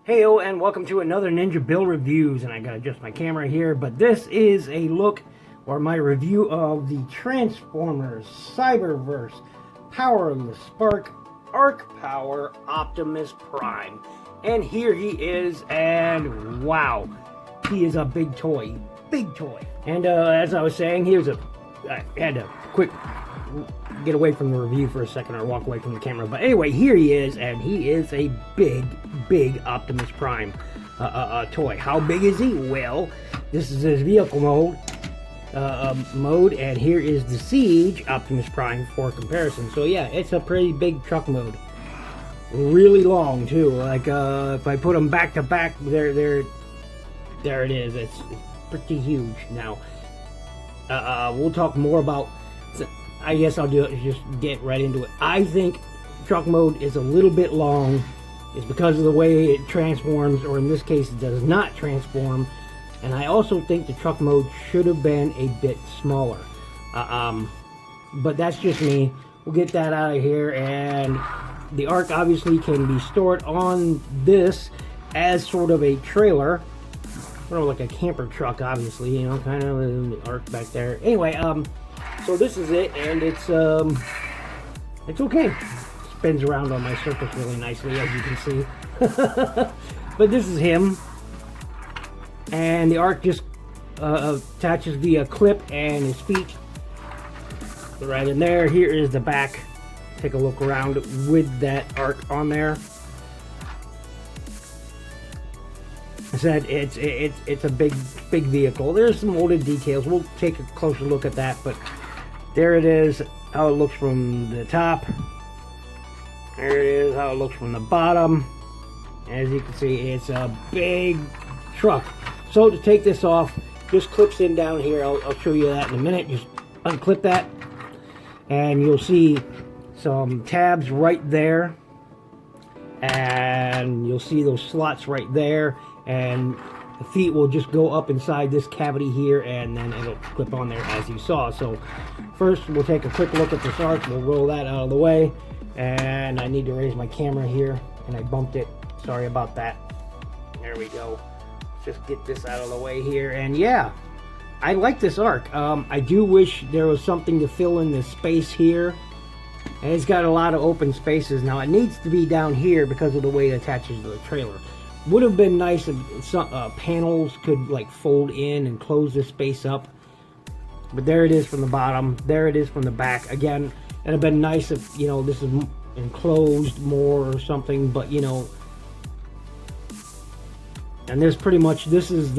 Heyo, and welcome to another Ninjabill Reviews, and I gotta adjust my camera here, but this is a look, or my review of the Transformers Cyberverse Power of the Spark Arc Power Optimus Prime. And here he is, and wow, he is a big toy, And as I was saying, I had to quick get away from the review for a second, or walk away from the camera. But anyway, here he is, and he is a big Optimus Prime toy. How big is he? Well, this is his vehicle mode, and here is the Siege Optimus Prime for comparison. So yeah, it's a pretty big truck mode. Really long too. Like if I put them back to back, there it is. It's pretty huge. Now, we'll talk more about. I guess I'll do it. Just get right into it. I think truck mode is a little bit long. It's because of the way it transforms, or in this case, it does not transform. And I also think the truck mode should have been a bit smaller. But that's just me. We'll get that out of here. And the Arc obviously can be stored on this as sort of a trailer. Sort of like a camper truck, obviously. You know, kind of the Arc back there. Anyway, so this is it, and it's okay. Spins around on my surface really nicely, as you can see. But this is him, and the Arc just attaches via clip and his feet right in there. Here is the back. Take a look around with that Arc on there. I said it's a big vehicle. There's some molded details. We'll take a closer look at that, but there it is, how it looks from the top. There it is, how it looks from the bottom. As you can see, it's a big truck. So to take this off, just clips in down here. I'll show you that in a minute. Just unclip that, and you'll see some tabs right there. And you'll see those slots right there. And the feet will just go up inside this cavity here, and then it'll clip on there as you saw. So first we'll take a quick look at this Arc. We'll roll that out of the way, and I need to raise my camera here, and I bumped it. Sorry about that. There we go. Just get this out of the way here, and yeah, I like this Arc. I do wish there was something to fill in the space here, and it's got a lot of open spaces. Now it needs to be down here because of the way it attaches to the trailer. Would have been nice if some panels could like fold in and close this space up. But there it is from the bottom. There it is from the back. Again, it'd have been nice if, you know, this is enclosed more or something. But, you know, and there's pretty much, this is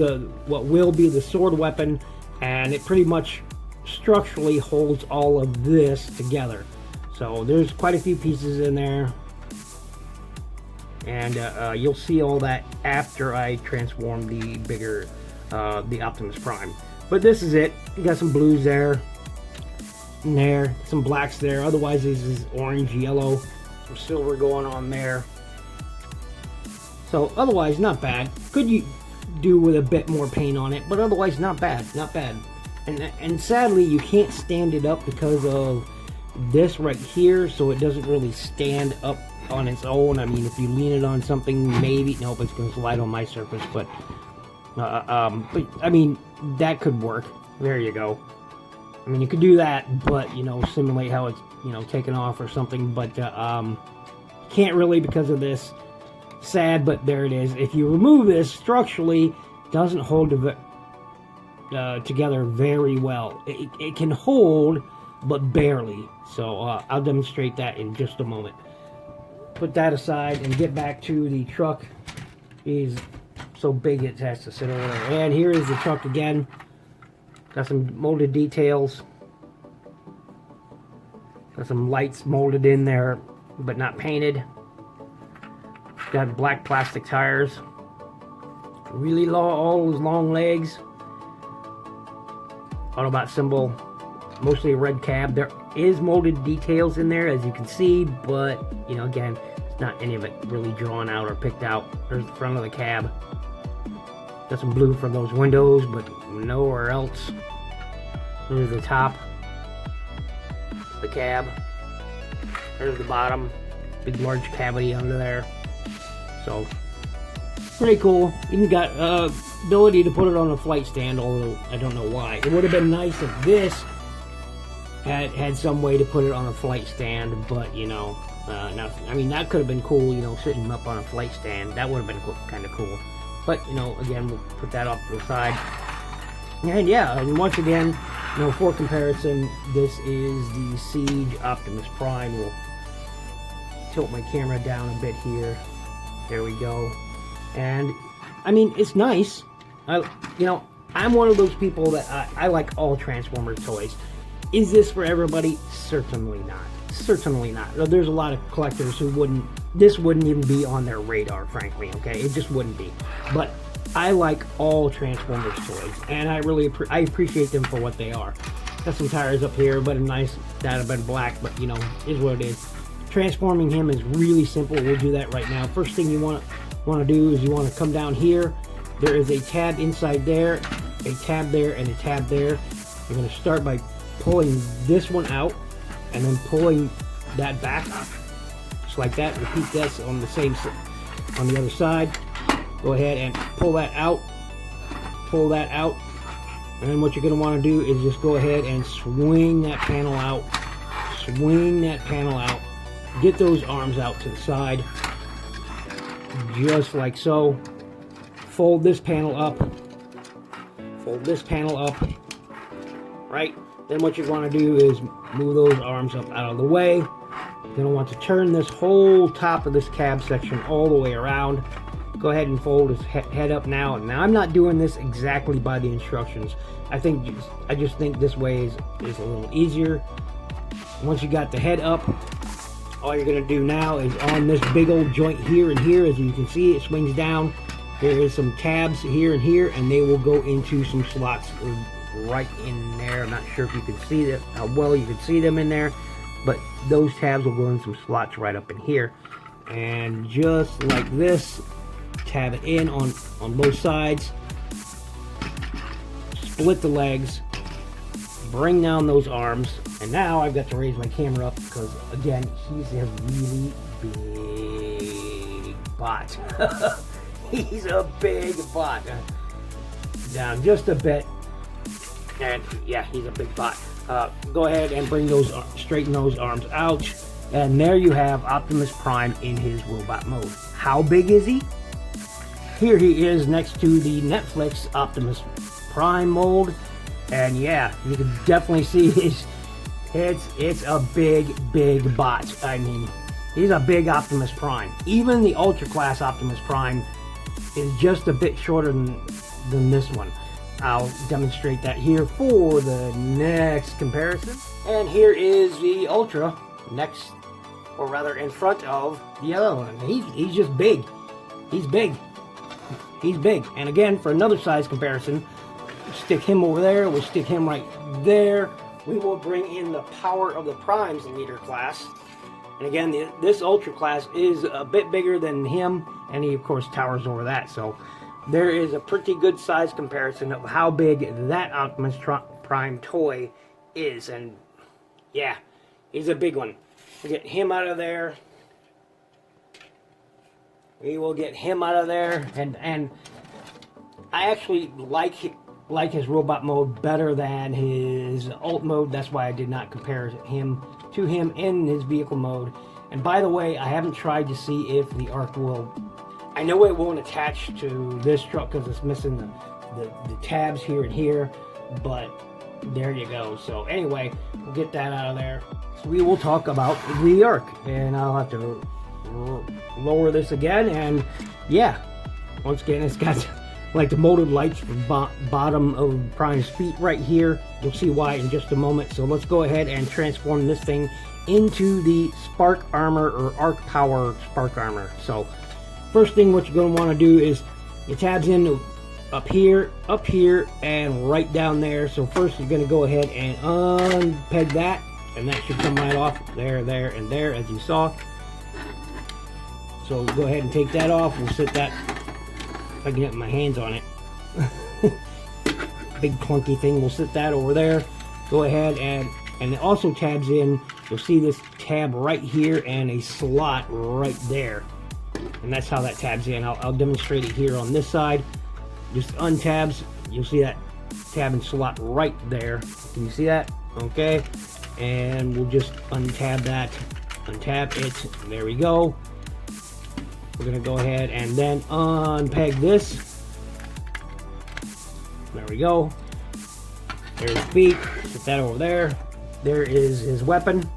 what will be the sword weapon. And it pretty much structurally holds all of this together. So there's quite a few pieces in there. And you'll see all that after I transform the bigger, the Optimus Prime. But this is it. You got some blues there, and there, some blacks there. Otherwise, this is orange, yellow, some silver going on there. So otherwise, not bad. Could you do with a bit more paint on it? But otherwise, not bad, not bad. And sadly, you can't stand it up because of this right here, so it doesn't really stand up on its own. I mean, if you lean it on something, maybe. Nope, it's going to slide on my surface. But I mean, that could work. There you go. I mean, you could do that, but, you know, simulate how it's, you know, taken off or something. But can't really because of this. Sad, but there it is. If you remove this, structurally, doesn't hold together very well. It can hold, but barely. So I'll demonstrate that in just a moment. Put that aside and get back to the truck. He's so big it has to sit over there. And here is the truck again. Got some molded details. Got some lights molded in there, but not painted. Got black plastic tires. Really long, all those long legs. Autobot symbol. Mostly a red cab. There is molded details in there, as you can see, but, you know, again, it's not any of it really drawn out or picked out. There's the front of the cab. Got some blue from those windows, but nowhere else. There's the top. The cab. There's the bottom. Big large cavity under there. So Pretty cool. Even got ability to put it on a flight stand, although I don't know why. It would have been nice if this had some way to put it on a flight stand, but you know, now, I mean, that could have been cool, you know, sitting up on a flight stand. That would have been kind of cool. But, you know, again, we'll put that off to the side. And yeah, and once again, you know, for comparison, this is the Siege Optimus Prime. We'll tilt my camera down a bit here. There we go. And, I mean, it's nice. You know, I'm one of those people that I like all Transformers toys. Is this for everybody? Certainly not. Certainly not. There's a lot of collectors who this wouldn't even be on their radar, frankly, okay? It just wouldn't be. But I like all Transformers toys, and I really appreciate them for what they are. Got some tires up here, but a nice, that have been black, but you know, is what it is. Transforming him is really simple. We'll do that right now. First thing you want to do is you want to come down here. There is a tab inside there, a tab there, and a tab there. You're going to start by pulling this one out, and then pulling that back, just like that. Repeat this on the other side. Go ahead and pull that out, and then what you're going to want to do is just go ahead and swing that panel out, get those arms out to the side, just like so. Fold this panel up, right? Then what you want to do is move those arms up out of the way. You're going to want to turn this whole top of this cab section all the way around. Go ahead and fold his head up now. Now I'm not doing this exactly by the instructions. I just think this way is a little easier. Once you got the head up, all you're going to do now is on this big old joint here and here, as you can see, it swings down. There is some tabs here and here, and they will go into some slots right in there. I'm not sure if you can see that, how well you can see them in there, but those tabs will go in some slots right up in here. And just like this, tab it in on both sides, split the legs, bring down those arms, and now I've got to raise my camera up because, again, he's a really big bot. He's a big bot. Down just a bit. And yeah, he's a big bot. Go ahead and straighten those arms out. And there you have Optimus Prime in his robot mode. How big is he? Here he is next to the Netflix Optimus Prime mode. And yeah, you can definitely see it's a big bot. I mean, he's a big Optimus Prime. Even the Ultra Class Optimus Prime is just a bit shorter than this one. I'll demonstrate that here for the next comparison. And here is the Ultra next, or rather in front of the other one. He's just big. He's big. And again, for another size comparison, stick him over there, we'll stick him right there. We will bring in the Power of the Primes leader class. And again, this Ultra class is a bit bigger than him, and he of course towers over that. So there is a pretty good size comparison of how big that Optimus Prime toy is. And yeah, he's a big one. We'll get him out of there. We will get him out of there. And I actually like his robot mode better than his alt mode. That's why I did not compare him to him in his vehicle mode. And by the way, I haven't tried to see if the ARC will... I know it won't attach to this truck because it's missing the tabs here and here, but there you go. So anyway, we'll get that out of there. So we will talk about the ARC, and I'll have to lower this again. And yeah, once again, it's got like the molded lights from bottom of Prime's feet right here. You'll see why in just a moment. So let's go ahead and transform this thing into the Spark Armor, or Arc Power Spark Armor. So first thing what you're going to want to do is your tabs in up here, and right down there. So first you're going to go ahead and unpeg that, and that should come right off there, and there, as you saw. So go ahead and take that off. We'll sit that, if I can get my hands on it. Big clunky thing. We'll sit that over there. Go ahead and it also tabs in. You'll see this tab right here and a slot right there. and that's how that tabs in. I'll demonstrate it here on this side. Just untabs, you'll see that tab and slot right there. Can you see that? Okay, and we'll just untab that, untap it, there we go. We're gonna go ahead and then unpeg this. There we go. There's feet, put that over there. There is his weapon.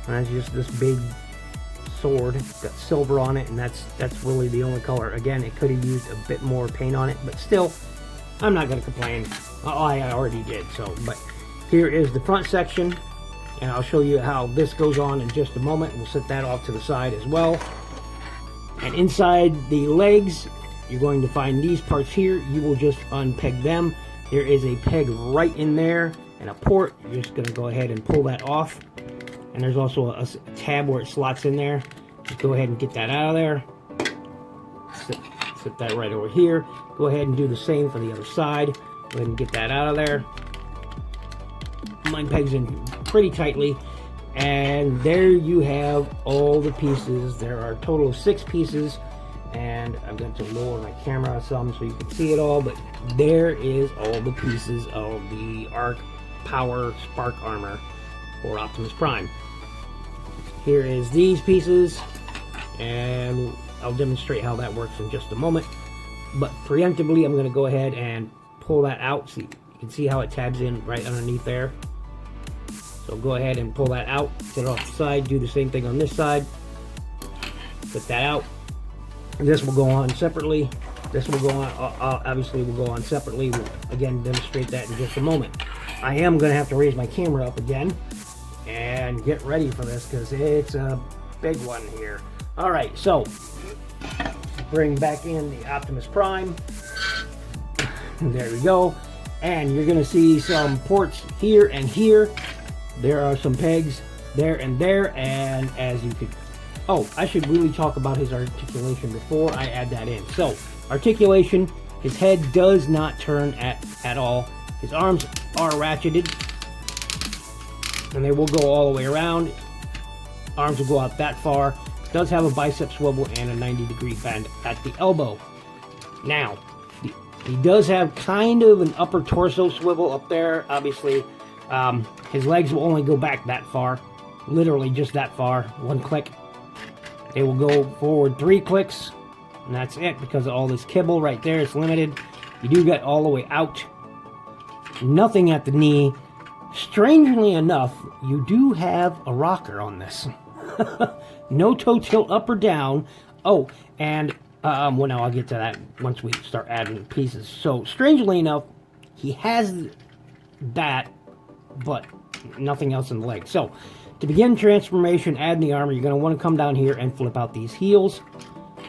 And that's just this big sword. It's got silver on it, and that's really the only color. Again, it could have used a bit more paint on it, but still, I'm not going to complain. Oh, I already did, so. But here is the front section, and I'll show you how this goes on in just a moment. We'll set that off to the side as well. And inside the legs, you're going to find these parts here. You will just unpeg them. There is a peg right in there and a port. You're just going to go ahead and pull that off. And there's also a tab where it slots in there. Just go ahead and get that out of there. Set that right over here. Go ahead and do the same for the other side. Go ahead and get that out of there. Mine pegs in pretty tightly. And there you have all the pieces. There are a total of 6 pieces. And I'm going to lower my camera some so you can see it all. But there is all the pieces of the Arc Power Spark Armor for Optimus Prime. Here is these pieces, and I'll demonstrate how that works in just a moment. But preemptively, I'm going to go ahead and pull that out. See, you can see how it tabs in right underneath there. So go ahead and pull that out, set it off the side, do the same thing on this side. Put that out. And this will go on separately. This will go on, obviously will go on separately. We'll again demonstrate that in just a moment. I am going to have to raise my camera up again and get ready for this because it's a big one here. Alright, so bring back in the Optimus Prime. There we go. And you're going to see some ports here and here. There are some pegs there and there, and as you could... Oh, I should really talk about his articulation before I add that in. So, articulation, his head does not turn at all. His arms are ratcheted, and they will go all the way around. Arms will go out that far. Does have a bicep swivel and a 90-degree bend at the elbow. Now, he does have kind of an upper torso swivel up there. Obviously, his legs will only go back that far. Literally just that far. One click. They will go forward 3 clicks, and that's it because of all this kibble right there. It's limited. You do get all the way out. Nothing at the knee. Strangely enough, you do have a rocker on this. No toe tilt up or down. Oh, and well, no, I'll get to that once we start adding pieces. So, strangely enough, he has that, but nothing else in the leg. So, to begin transformation, add the armor, you're going to want to come down here and flip out these heels.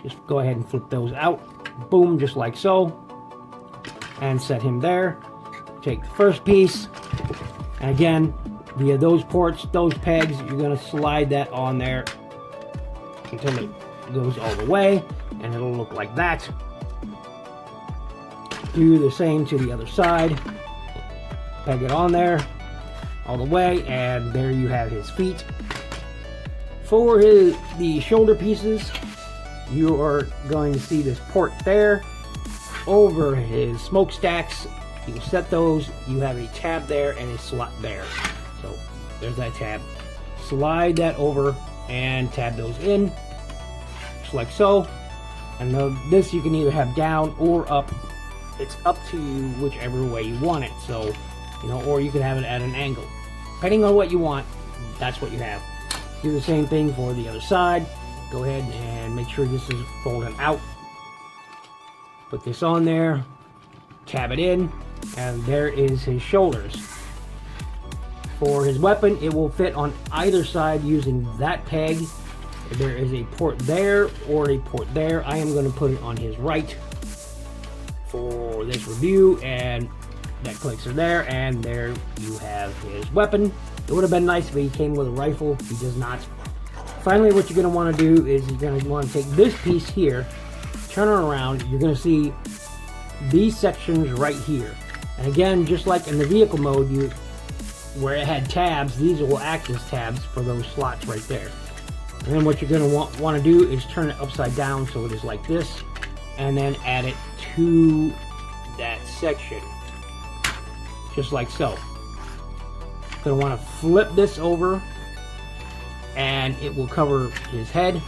Just go ahead and flip those out. Boom, just like so. And set him there. Take the first piece. And again, via those ports, those pegs, you're going to slide that on there until it goes all the way. And it'll look like that. Do the same to the other side. Peg it on there all the way, and there you have his feet. For the shoulder pieces, you are going to see this port there. Over his smokestacks, you set those. You have a tab there and a slot there. So there's that tab. Slide that over and tab those in, just like so. And this you can either have down or up. It's up to you whichever way you want it. So, you know, or you can have it at an angle. Depending on what you want, that's what you have. Do the same thing for the other side. Go ahead and make sure this is folded out. Put this on there, tab it in, and there is his shoulders. For his weapon, it will fit on either side using that peg. There is a port there or a port there. I am going to put it on his right for this review, and that clicks are there, and there you have his weapon. It would have been nice if he came with a rifle. He does not. Finally, what you're going to want to do is you're going to want to take this piece here, turn it around. You're going to see these sections right here. And again, just like in the vehicle mode, where it had tabs, these will act as tabs for those slots right there. And then what you're going to want to do is turn it upside down so it is like this, and then add it to that section, just like so. Going to want to flip this over, and it will cover his head.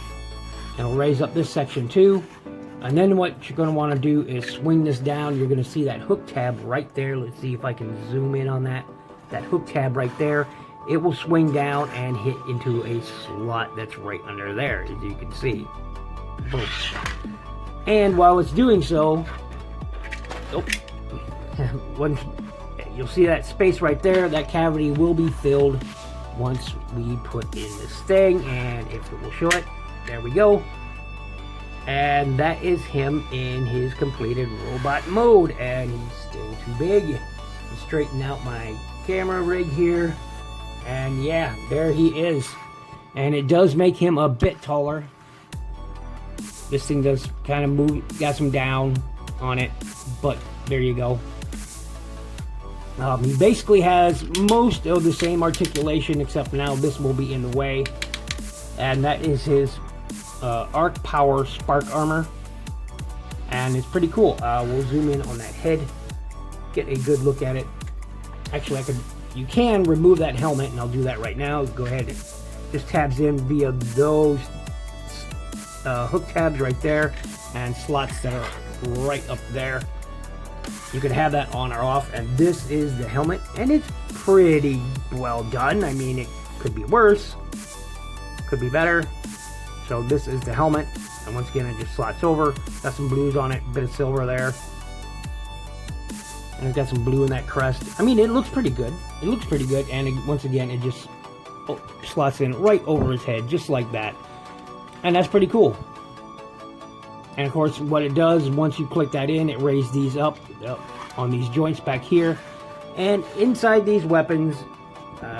It'll raise up this section too. And then what you're going to want to do is swing this down. You're going to see that hook tab right there. Let's see if I can zoom in on that. That hook tab right there. It will swing down and hit into a slot that's right under there, as you can see. Boom. And while it's doing so, you'll see that space right there. That cavity will be filled once we put in this thing, and if it will show it, there we go. And that is him in his completed robot mode, and he's still too big. I'll straighten out my camera rig here. And yeah, there he is. And it does make him a bit taller. This thing does kind of move, got some down on it, but there you go. He basically has most of the same articulation, except now this will be in the way. And that is his Arc Power Spark Armor. And it's pretty cool. We'll zoom in on that head, get a good look at it. Actually, you can remove that helmet, and I'll do that right now. Go ahead and just tabs in via those hook tabs right there, and slots that are right up there. You can have that on or off, and this is the helmet, and it's pretty well done. I mean, it could be worse, could be better. So this is the helmet, and once again, it just slots over. Got some blues on it, a bit of silver there. And it's got some blue in that crest. I mean, it looks pretty good. It looks pretty good. And once again, it just slots in right over his head, just like that. And that's pretty cool. And of course, what it does, once you click that in, it raises these up on these joints back here. And inside these weapons,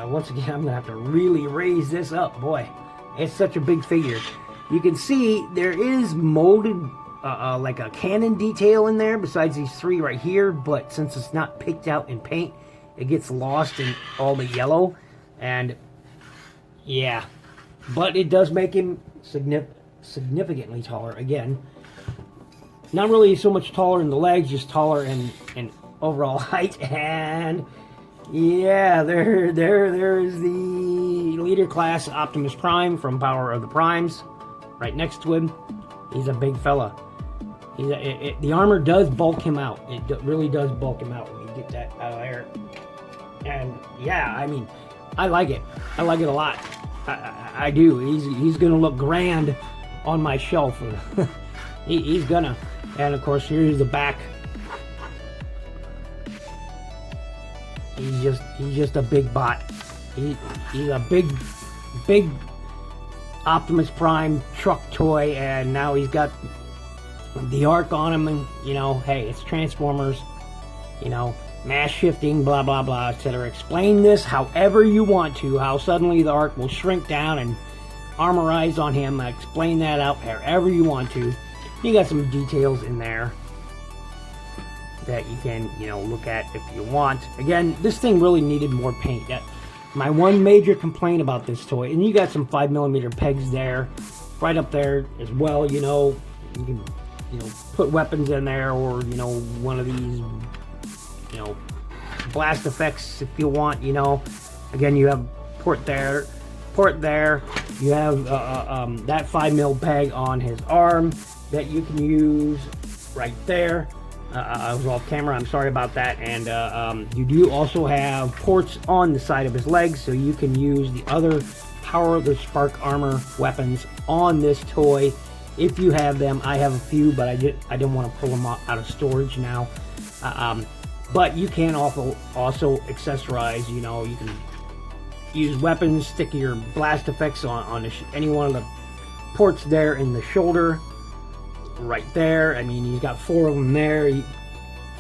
once again, I'm going to have to really raise this up. Boy, it's such a big figure. You can see there is molded like a cannon detail in there besides these three right here, but since it's not picked out in paint, it gets lost in all the yellow. And yeah, but it does make him significantly taller. Again, not really so much taller in the legs, just taller in overall height. And yeah, there is the leader class Optimus Prime from Power of the Primes right next to him. He's a big fella. The armor does bulk him out. It really does bulk him out when you get that out of there. And yeah, I mean, I like it. I like it a lot. I do. He's gonna look grand on my shelf. He's gonna. And of course, here's the back. He's just a big bot. He's a big Optimus Prime truck toy, and now he's got the arc on him, and you know, hey, it's Transformers, you know, mass shifting, blah blah blah, etc. Explain this however you want to, how suddenly the arc will shrink down and armorize on him. Explain that out however you want to. You got some details in there that you can, you know, look at if you want. Again, this thing really needed more paint. That my one major complaint about this toy. And you got some 5mm pegs there, right up there as well. You know, you can, you know, put weapons in there, or you know, one of these, you know, blast effects if you want. You know, again, you have port there. You have that 5mm peg on his arm that you can use right there. I was off camera, I'm sorry about that. And you do also have ports on the side of his legs, so you can use the other Power of the Spark Armor weapons on this toy if you have them. I have a few, but I didn't want to pull them out of storage now. But you can also accessorize, you know, you can use weapons, stick your blast effects on any one of the ports there in the shoulder. Right there. I mean, he's got 4 of them there.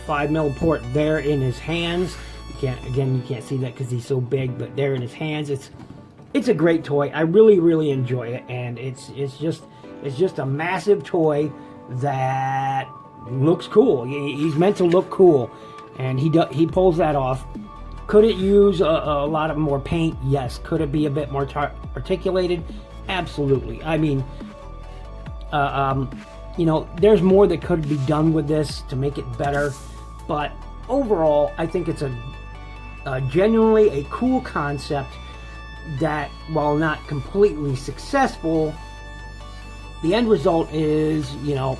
5mm port there in his hands. You can't see that because he's so big, but there in his hands. It's a great toy. I really enjoy it, and it's just a massive toy that looks cool. He's meant to look cool, and he pulls that off. Could it use a lot of more paint? Yes. Could it be a bit more articulated? Absolutely. I mean, you know, there's more that could be done with this to make it better, but overall, I think it's genuinely a cool concept that, while not completely successful, the end result is, you know,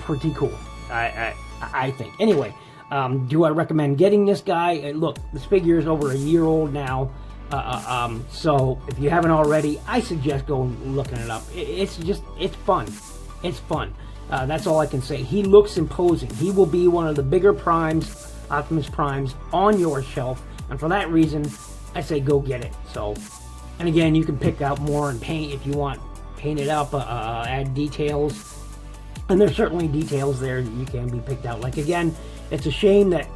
pretty cool. I think. Anyway, do I recommend getting this guy? Look, this figure is over a year old now. So if you haven't already, I suggest going looking it up. It's fun. It's fun. That's all I can say. He looks imposing. He will be one of the bigger primes, Optimus Primes, on your shelf. And for that reason, I say go get it. So, and again, you can pick out more and paint if you want. Paint it up, add details. And there's certainly details there that you can be picked out. Like, again, it's a shame that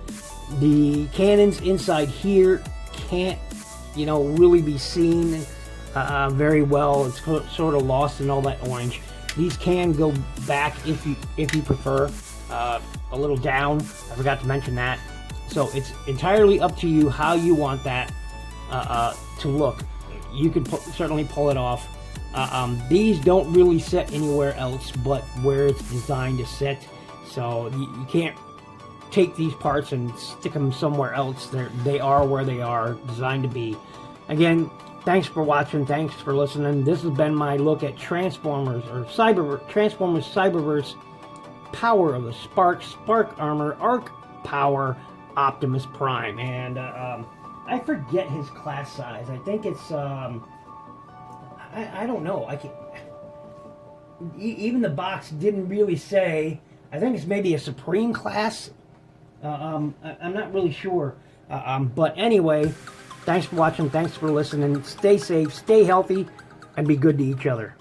the cannons inside here can't, you know, really be seen very well. It's sort of lost in all that orange. These can go back if you prefer, a little down. I forgot to mention that. So it's entirely up to you how you want that to look. You can certainly pull it off. These don't really sit anywhere else but where it's designed to sit. So you can't take these parts and stick them somewhere else. They are where they are, designed to be. Again, thanks for watching. Thanks for listening. This has been my look at Transformers Cyberverse Power of the Spark Armor Arc Power Optimus Prime. And I forget his class size. I think it's I don't know. I can even the box didn't really say. I think it's maybe a Supreme class. I'm not really sure. But anyway, thanks for watching. Thanks for listening. Stay safe, stay healthy, and be good to each other.